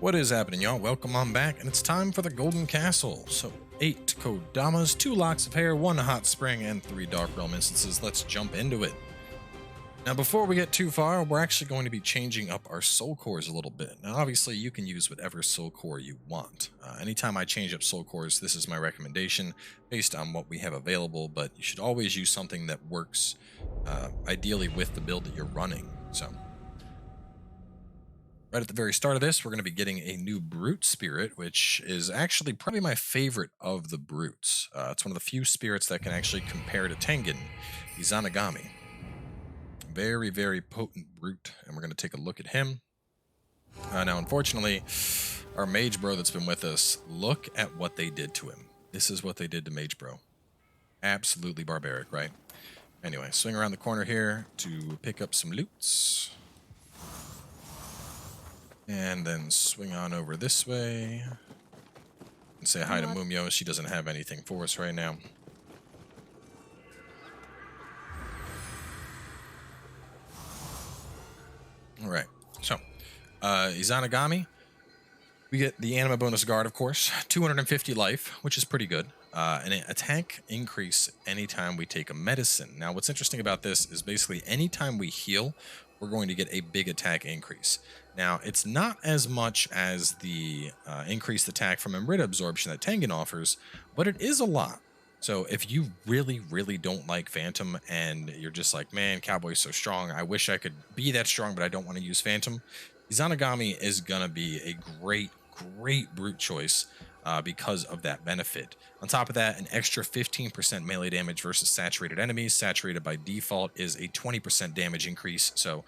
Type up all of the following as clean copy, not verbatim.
What is happening, y'all? Welcome on back, and it's time for the Golden Castle. So, 8 Kodamas, 2 locks of hair, 1 hot spring, and 3 Dark Realm instances. Let's jump into it. Now, before we get too far, we're actually going to be changing up our soul cores a little bit. Now, obviously, you can use whatever soul core you want. Anytime I change up soul cores, this is my recommendation based on what we have available, but you should always use something that works ideally with the build that you're running. So, right at the very start of this, we're going to be getting a new Brute Spirit, which is actually probably my favorite of the Brutes. It's one of the few spirits that can actually compare to Tengen, Izanagami. Very, very potent Brute, and we're going to take a look at him. Now, unfortunately, our Mage Bro that's been with us, look at what they did to him. This is what they did to Mage Bro. Absolutely barbaric, right? Anyway, swing around the corner here to pick up some loots. And then swing on over this way. And say hi to Mumio. She doesn't have anything for us right now. Alright, so Izanagami. We get the Anima bonus guard, of course. 250 life, which is pretty good. And an attack increase anytime we take a medicine. Now, what's interesting about this is basically anytime we heal, we're going to get a big attack increase. Now, it's not as much as the increased attack from Amrita absorption that Tengen offers, but it is a lot. So if you really, really don't like Phantom and you're just like, man, Cowboy's so strong, I wish I could be that strong, but I don't want to use Phantom, Izanagami is going to be a great, great brute choice because of that benefit. On top of that, an extra 15% melee damage versus saturated enemies. Saturated by default is a 20% damage increase, so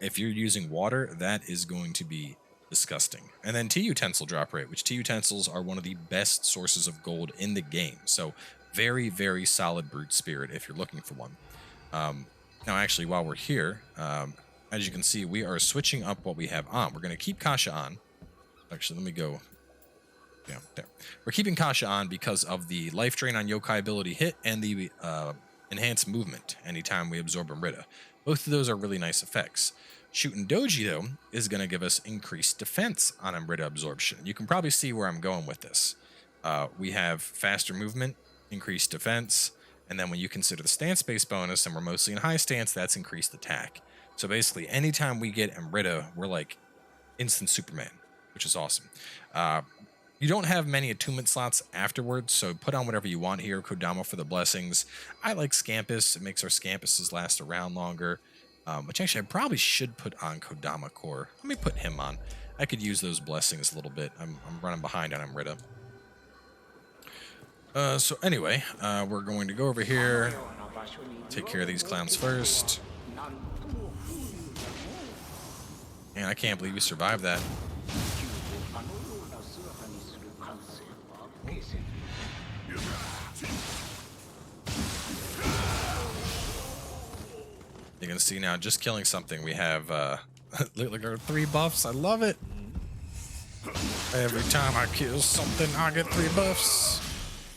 if you're using water, that is going to be disgusting. And then T-utensil drop rate, which T-utensils are one of the best sources of gold in the game. So very, very solid brute spirit if you're looking for one. Now, actually, while we're here, as you can see, we are switching up what we have on. We're going to keep Kasha on. Actually, let me go. Yeah, there. We're keeping Kasha on because of the life drain on Yokai ability hit and the enhanced movement anytime we absorb Amrita. Both of those are really nice effects. Shooting Doji, though, is going to give us increased defense on Amrita absorption. You can probably see where I'm going with this. We have faster movement, increased defense, and then when you consider the stance-based bonus, and we're mostly in high stance, that's increased attack. So basically, anytime we get Amrita, we're like instant Superman, which is awesome. You don't have many attunement slots afterwards, so put on whatever you want here. Kodama for the blessings. I like Scampus. It makes our Scampuses last around longer, which actually I probably should put on Kodama Core. Let me put him on. I could use those blessings a little bit. I'm running behind on Amrita. So anyway, we're going to go over here, take care of these clowns first. Man, I can't believe we survived that. You can see now, just killing something, we have, look, our 3 buffs. I love it. Every time I kill something, I get 3 buffs.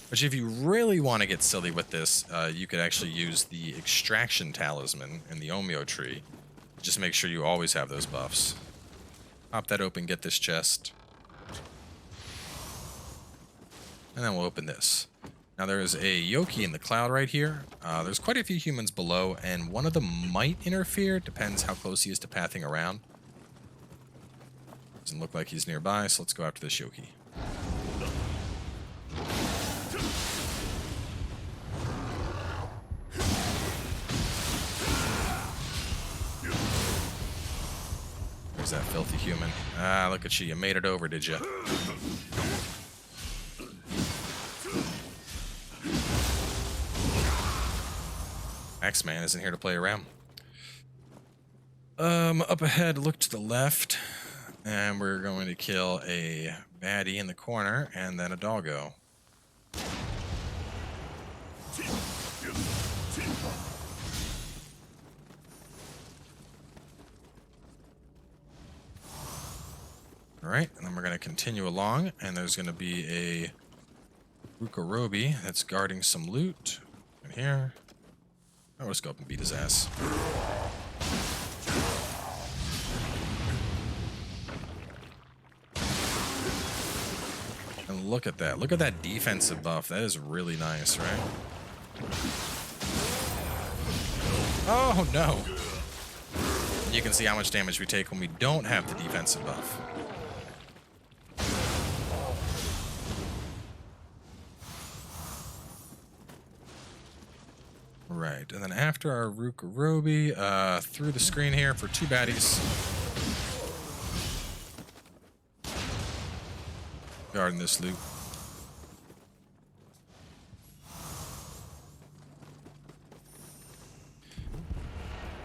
Which, if you really want to get silly with this, you could actually use the Extraction Talisman in the Omio tree. Just make sure you always have those buffs. Pop that open, get this chest. And then we'll open this. Now there is a Yoki in the cloud right here. There's quite a few humans below, and one of them might interfere. Depends how close he is to pathing around. Doesn't look like he's nearby, so let's go after this Yoki. There's that filthy human. Ah, look at you. You made it over, did you? X-Man isn't here to play around. Up ahead, look to the left, and we're going to kill a baddie in the corner, and then a doggo. Alright, and then we're going to continue along, and there's going to be a Rukorobi that's guarding some loot. Right here. I'll just go up and beat his ass. And look at that. Look at that defensive buff. That is really nice, right? Oh, no. You can see how much damage we take when we don't have the defensive buff. Right, and then after our Rukurobi, through the screen here for 2 baddies. Guarding this loot.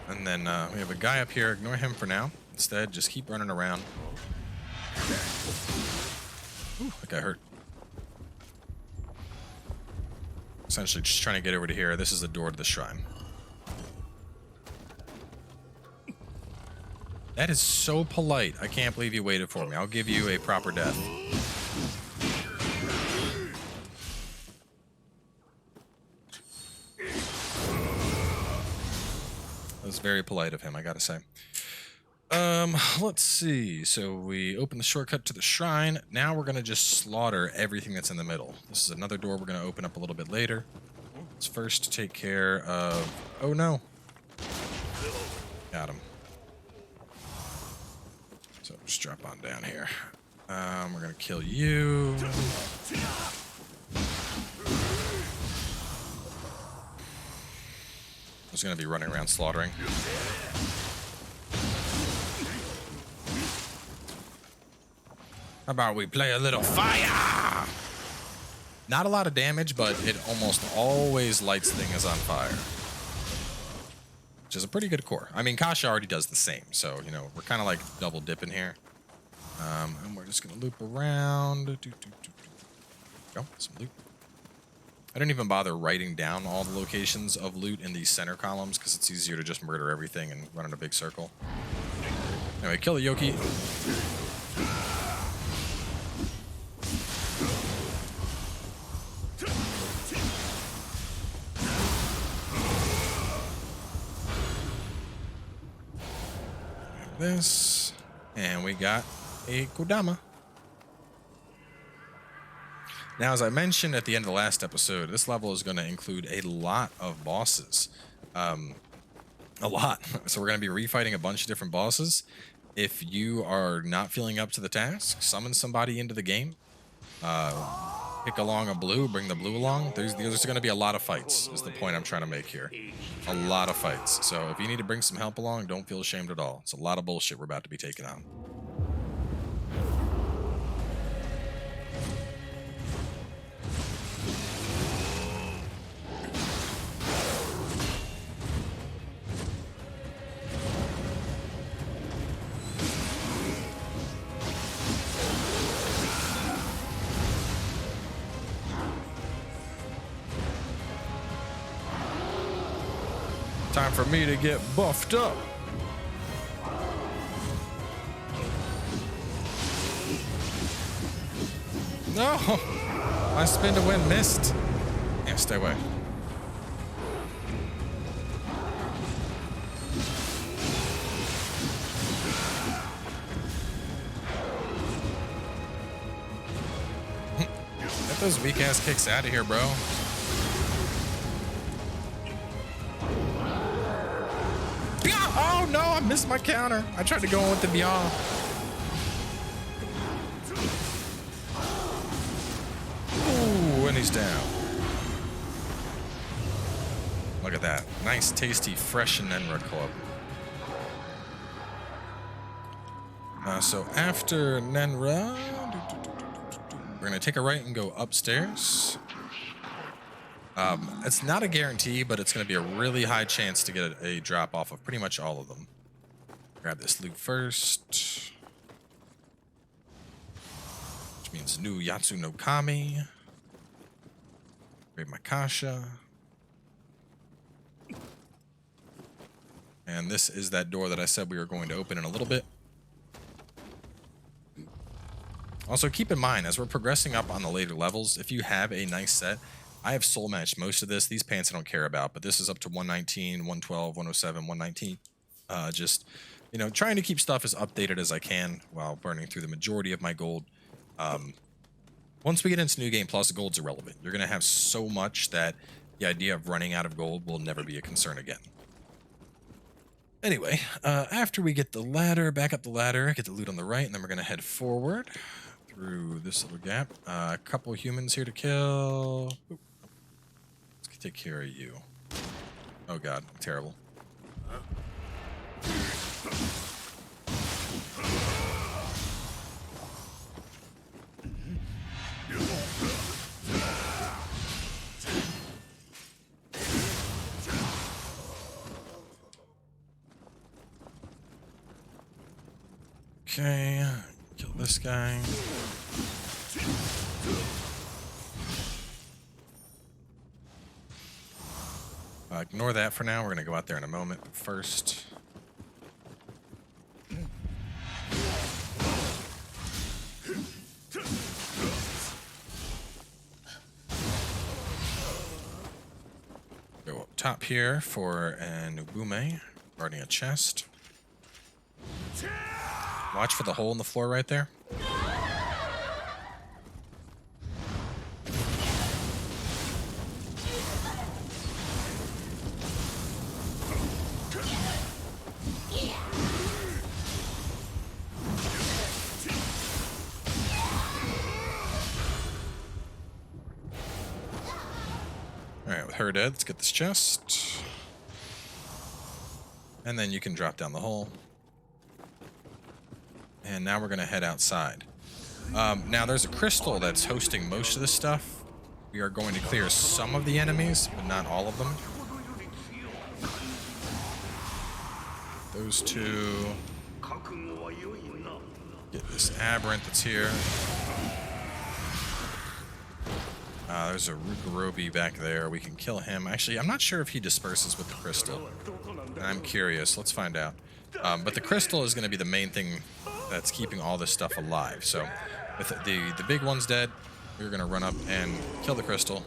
And then we have a guy up here. Ignore him for now. Instead, just keep running around. Ooh, that guy hurt. Essentially just trying to get over to here. This is the door to the shrine. That is so polite. I can't believe you waited for me. I'll give you a proper death. That was very polite of him, I gotta say. Let's see. So we open the shortcut to the shrine. Now we're gonna just slaughter everything that's in the middle. This is another door we're gonna open up a little bit later. Let's first take care of... Oh no. Got him. So just drop on down here. We're gonna kill you. I was gonna be running around slaughtering. How about we play a little fire? Not a lot of damage, but it almost always lights things on fire. Which is a pretty good core. I mean, Kasha already does the same, so, you know, we're kind of like double dipping here. And we're just going to loop around. Go, some loot. I didn't even bother writing down all the locations of loot in these center columns because it's easier to just murder everything and run in a big circle. Anyway, kill the Yoki. This, and we got a Kodama. Now, as I mentioned at the end of the last episode, this level is going to include a lot of bosses. A lot. So we're going to be refighting a bunch of different bosses. If you are not feeling up to the task, summon somebody into the game. Pick along a blue, bring the blue along. There's going to be a lot of fights, is the point I'm trying to make here. A lot of fights. So if you need to bring some help along, don't feel ashamed at all. It's a lot of bullshit we're about to be taking on. Time for me to get buffed up. No! My spin to win missed. Yeah, stay away. Get those weak ass kicks out of here, bro. Oh no, I missed my counter. I tried to go in with the beyond. Ooh, and he's down. Look at that. Nice, tasty, fresh Nanraft club. So after Nanraft, we're going to take a right and go upstairs. It's not a guarantee, but it's going to be a really high chance to get a drop off of pretty much all of them. Grab this loot first. Which means new Yatsu no Kami. Grab my Kasha. And this is that door that I said we were going to open in a little bit. Also, keep in mind, as we're progressing up on the later levels, if you have a nice set, I have soul matched most of this. These pants I don't care about, but this is up to 119, 112, 107, 119. Just, you know, trying to keep stuff as updated as I can while burning through the majority of my gold. Once we get into New Game Plus, gold's irrelevant. You're going to have so much that the idea of running out of gold will never be a concern again. Anyway, after we get the ladder, back up the ladder, get the loot on the right, and then we're going to head forward through this little gap. A couple humans here to kill. Oop. Let's take care of you. Oh god, I'm terrible. Okay, kill this guy. Ignore that for now. We're going to go out there in a moment. But first, go up top here for an Ubume guarding a chest. Watch for the hole in the floor right there. Alright, with her dead, let's get this chest. And then you can drop down the hole. And now we're going to head outside. Now there's a crystal that's hosting most of this stuff. We are going to clear some of the enemies, but not all of them. Those two. Get this aberrant that's here. There's a Rukurobi back there. We can kill him. Actually, I'm not sure if he disperses with the crystal. I'm curious. Let's find out. But the crystal is going to be the main thing that's keeping all this stuff alive. So with the big one's dead, we're going to run up and kill the crystal.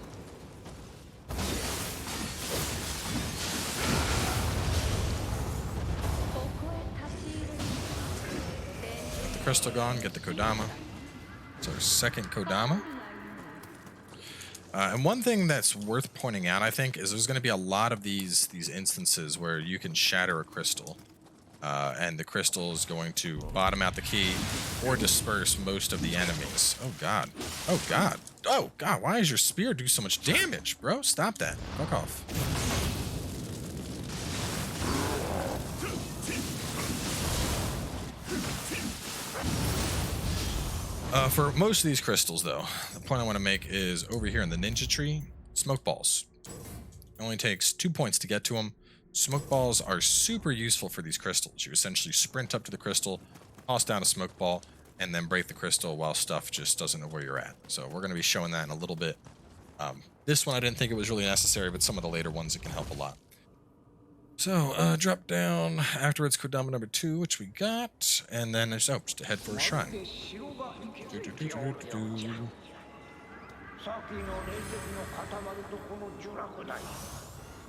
Get the crystal gone, get the Kodama. It's our second Kodama. And one thing that's worth pointing out, I think, is there's going to be a lot of these instances where you can shatter a crystal. And the crystal is going to bottom out the key or disperse most of the enemies. Oh god. Oh god. Oh god, why does your spear do so much damage, bro? Stop that. Fuck off. For most of these crystals, though, the point I want to make is over here in the ninja tree, smoke balls. It only takes 2 points to get to them. Smoke balls are super useful for these crystals. You essentially sprint up to the crystal, toss down a smoke ball, and then break the crystal while stuff just doesn't know where you're at. So we're going to be showing that in a little bit. This one I didn't think it was really necessary, but some of the later ones it can help a lot. So drop down afterwards Kodama number 2, which we got, and then there's just to head for a shrine.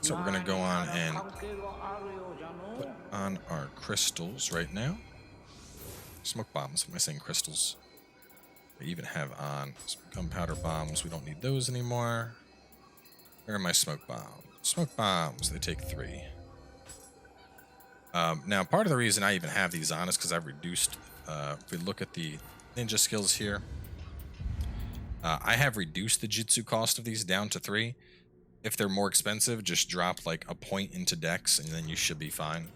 So we're going to go on and put on our crystals right now. Smoke bombs. Am I saying crystals? I even have on some gunpowder bombs. We don't need those anymore. Where are my smoke bombs? Smoke bombs. They take 3. Now, part of the reason I even have these on is because I've reduced... if we look at the ninja skills here, I have reduced the jutsu cost of these down to 3. If they're more expensive, just drop like a point into dex and then you should be fine.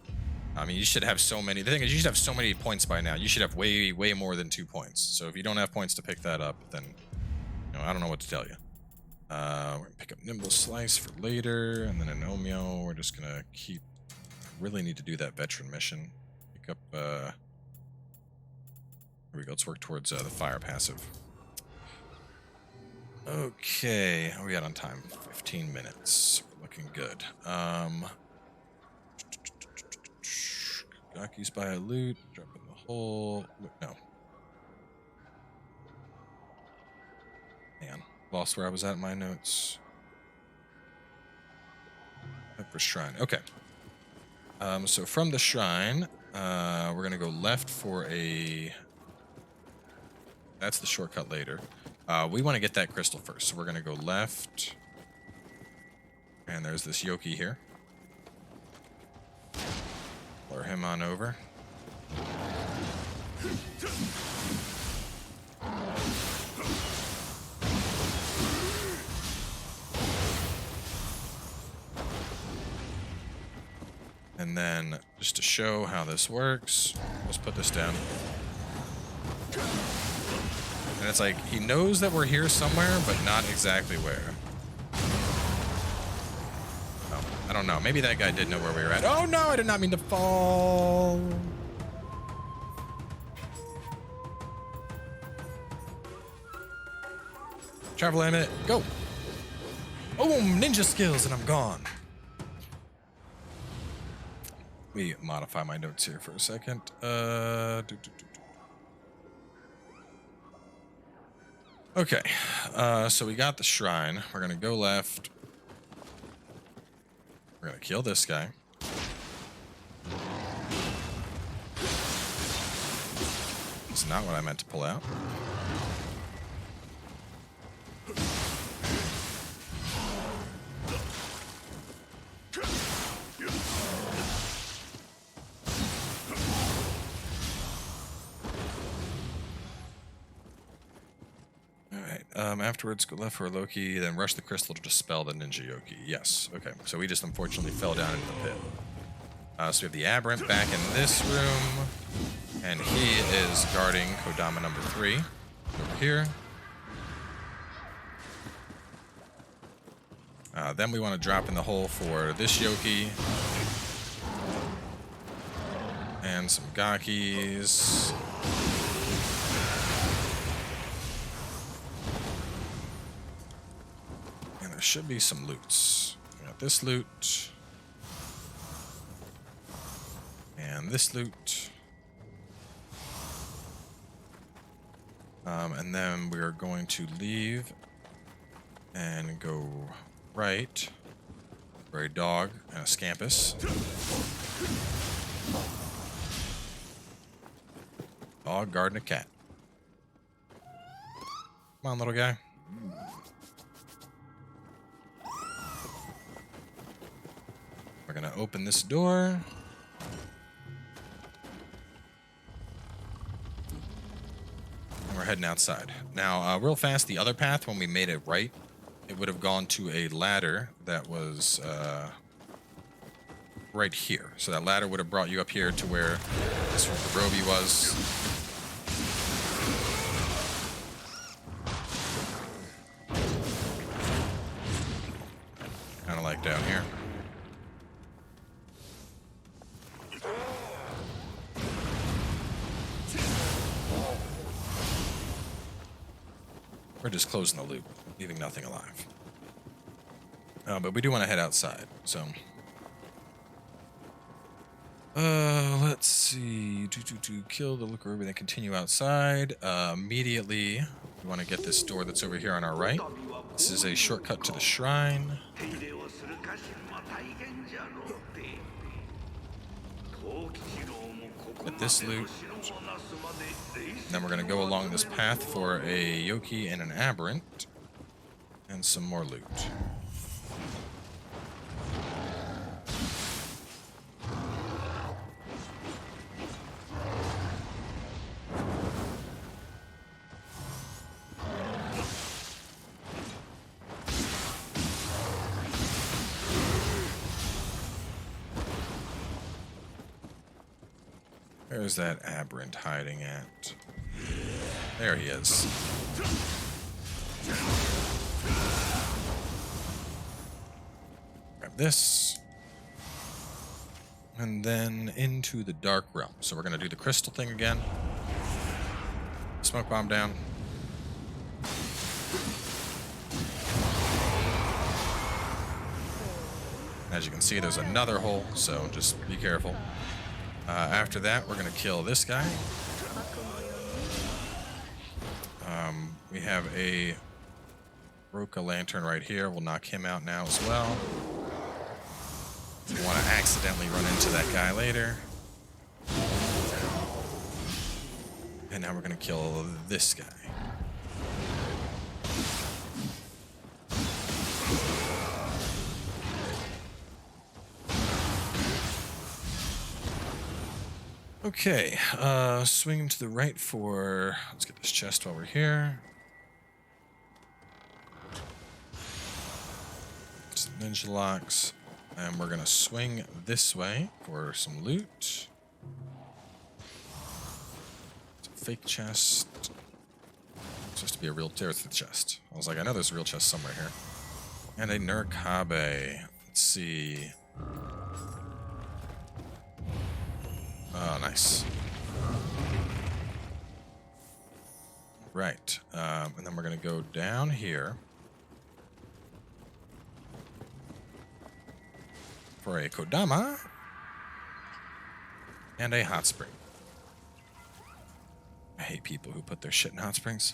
I mean, you should have so many. The thing is, you should have so many points by now. You should have way, way more than 2 points. So if you don't have points to pick that up, then, you know, I don't know what to tell you. We're going to pick up Nimble Slice for later, and then an Omyo. We're just going to keep... I really need to do that veteran mission. Pick up... Here we go. Let's work towards the fire passive. Okay, what we got on time? 15 minutes. Looking good. Gaki's by a loot. Drop in the hole. No. Man, lost where I was at in my notes. Upper shrine. Okay. So from the shrine, we're gonna go left for a... That's the shortcut later. We want to get that crystal first, so we're going to go left. And there's this Yokai here. Lure him on over. And then, just to show how this works, let's put this down. And it's like, he knows that we're here somewhere, but not exactly where. Oh, I don't know. Maybe that guy did know where we were at. Oh no, I did not mean to fall. Travel limit, go. Boom, ninja skills, and I'm gone. Let me modify my notes here for a second. Okay, so we got the shrine. We're gonna go left. We're gonna kill this guy. It's not what I meant to pull out. Afterwards, go left for a Loki, then rush the crystal to dispel the ninja Yokai. Yes, okay. So we just unfortunately fell down into the pit. So we have the Aberrant back in this room, and he is guarding Kodama number 3 over here. Then we want to drop in the hole for this Yokai and some Gakis. Should be some loots. We got this loot. And this loot. And then we are going to leave and go right for a dog and a scampus. Dog guarding a cat. Come on, little guy. We're gonna open this door. And we're heading outside. Now, real fast, the other path, when we made it right, it would have gone to a ladder that was right here. So that ladder would have brought you up here to where this Roby was. Kind of like down here. We're just closing the loop, leaving nothing alive. But we do want to head outside, so... let's see... Kill the Looker Ruby, then continue outside. Immediately, we want to get this door that's over here on our right. This is a shortcut to the shrine. Get this loot. And then we're going to go along this path for a Yokai and an Aberrant. And some more loot. Where's that Aberrant hiding at? There he is. Grab this. And then into the Dark Realm. So we're going to do the crystal thing again. Smoke bomb down. As you can see, there's another hole, so just be careful. After that, we're going to kill this guy. We have a Roka lantern right here. We'll knock him out now as well. We want to accidentally run into that guy later. And now we're going to kill this guy. Okay, swing to the right for... Let's get this chest while we're here. Some ninja locks. And we're going to swing this way for some loot. It's a fake chest. It's supposed to be a real chest. I was like, I know there's a real chest somewhere here. And a Yokai. Let's see. Oh, nice. Right. And then we're going to go down here for a Kodama and a hot spring. I hate people who put their shit in hot springs.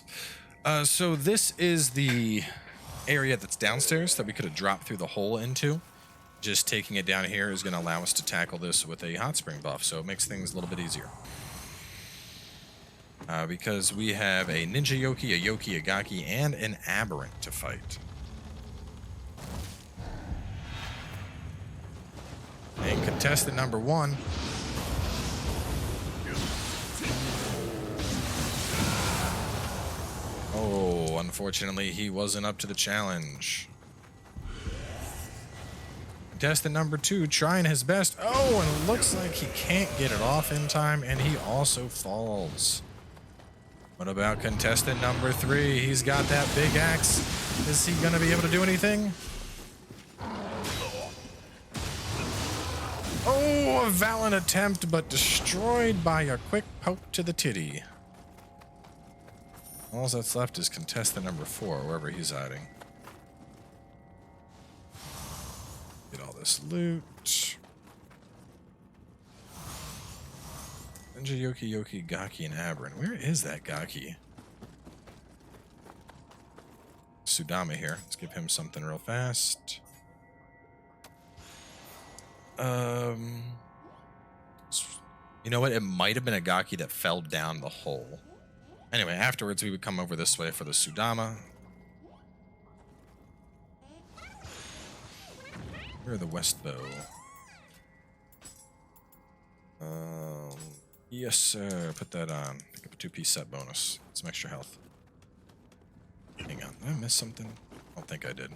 So this is the area that's downstairs that we could have dropped through the hole into. Just taking it down here is going to allow us to tackle this with a hot spring buff, so it makes things a little bit easier. Because we have a Ninja Yoki, a Yoki, a Gaki, and an Aberrant to fight. And contestant number 1. Oh, unfortunately, he wasn't up to the challenge. Contestant number 2 trying his best. Oh, and it looks like he can't get it off in time, and he also falls. What about contestant number 3? He's got that big axe. Is he going to be able to do anything? Oh, a valiant attempt, but destroyed by a quick poke to the titty. All that's left is contestant number 4, wherever he's hiding. Get all this loot. Ninja Yoki, Yoki, Gaki, and Aberrant. Where is that Gaki? Sudama here. Let's give him something real fast. You know what? It might have been a Gaki that fell down the hole. Anyway, afterwards we would come over this way for the Sudama. Where are the West Bow? Yes, sir. Put that on. Pick up a 2-piece set bonus. Some extra health. Hang on. Did I miss something? I don't think I did.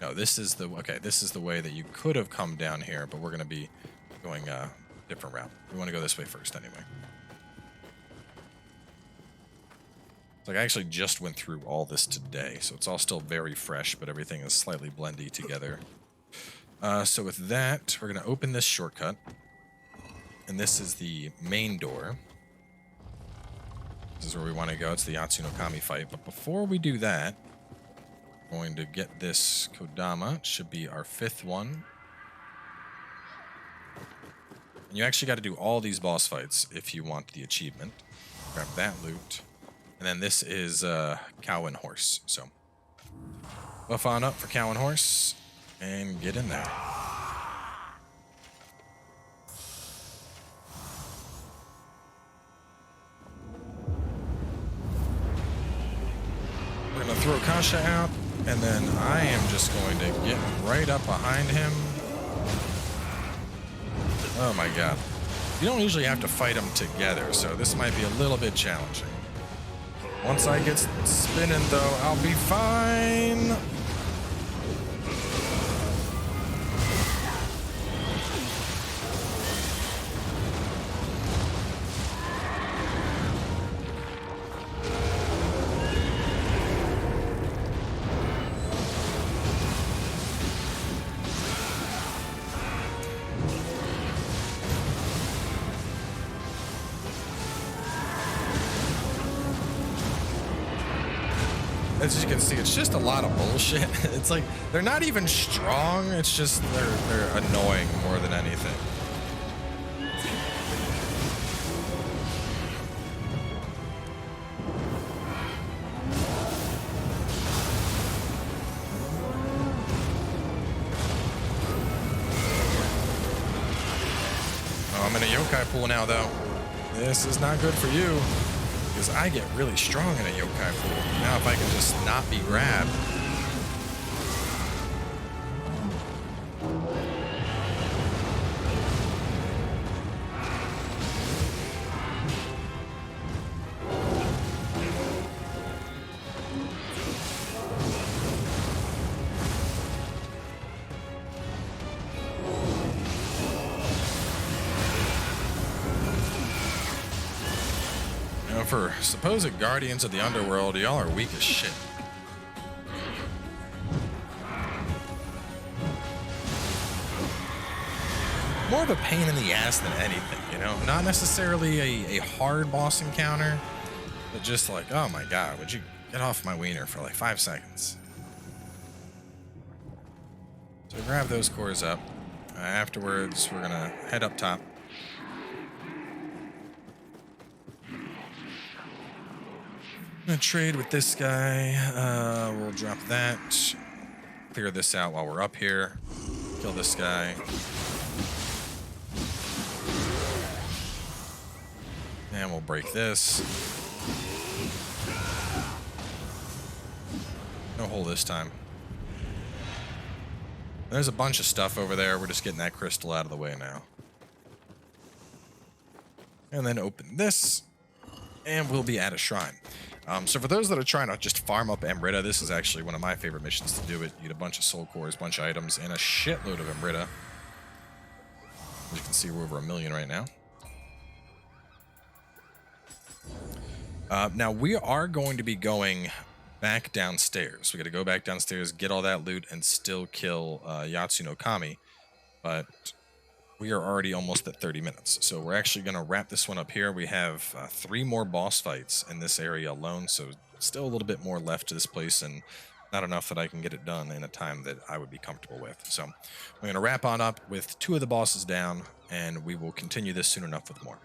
No, this is the... Okay, this is the way that you could have come down here, but we're going to be going a different route. We want to go this way first anyway. Like, I actually just went through all this today, so it's all still very fresh, but everything is slightly blendy together. So with that, we're going to open this shortcut. And this is the main door. This is where we want to go. It's the Yatsu no Kami fight. But before we do that, we're going to get this Kodama. It should be our 5th one. And you actually got to do all these boss fights if you want the achievement. Grab that loot. And then this is Cow and Horse. So buff on up for Cow and Horse and get in there. We're going to throw Kasha out, and then I am just going to get right up behind him. Oh my god. You don't usually have to fight them together, so this might be a little bit challenging. Once I get spinning, though, I'll be fine. As you can see, it's just a lot of bullshit. It's like, they're not even strong, it's just they're annoying more than anything. Oh, I'm in a yokai pool now, though. This is not good for you. Because I get really strong in a yokai pool. Now if I can just not be grabbed. for supposed guardians of the underworld, y'all are weak as shit. More of a pain in the ass than anything, you know? Not necessarily a hard boss encounter, but just like, oh my god, would you get off my wiener for like 5 seconds? So grab those cores up. Afterwards, we're gonna head up top. Gonna trade with this guy. We'll drop that. Clear this out while we're up here. Kill this guy. And we'll break this. No hole this time. There's a bunch of stuff over there. We're just getting that crystal out of the way now. And then open this. And we'll be at a shrine. So for those that are trying to just farm up Amrita, this is actually one of my favorite missions to do it. You get a bunch of soul cores, a bunch of items, and a shitload of Amrita. As you can see, we're over 1 million right now. Now, we are going to be going back downstairs. We got to go back downstairs, get all that loot, and still kill Yatsu no Kami. But we are already almost at 30 minutes. So we're actually going to wrap this one up here. We have 3 more boss fights in this area alone. So still a little bit more left to this place, and not enough that I can get it done in a time that I would be comfortable with. So we're going to wrap on up with 2 of the bosses down, and we will continue this soon enough with more.